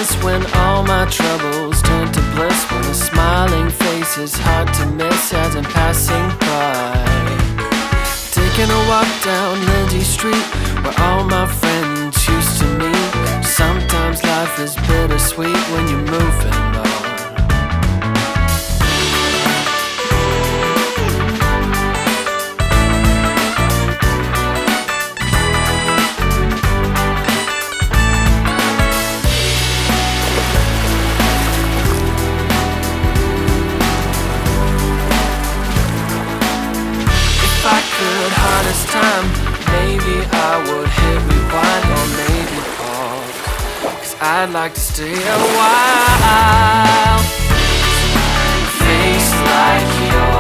miss when all my troubles turn to bliss, when a smiling face is hard to miss as I'm passing by. Taking a walk down Lindsay Street, where all my friends used to meet. Sometimes life is bittersweet when you're moving on. If I could harness time, maybe I would hit rewind or maybe pause, 'cause I'd like to stay a while. Face like yours.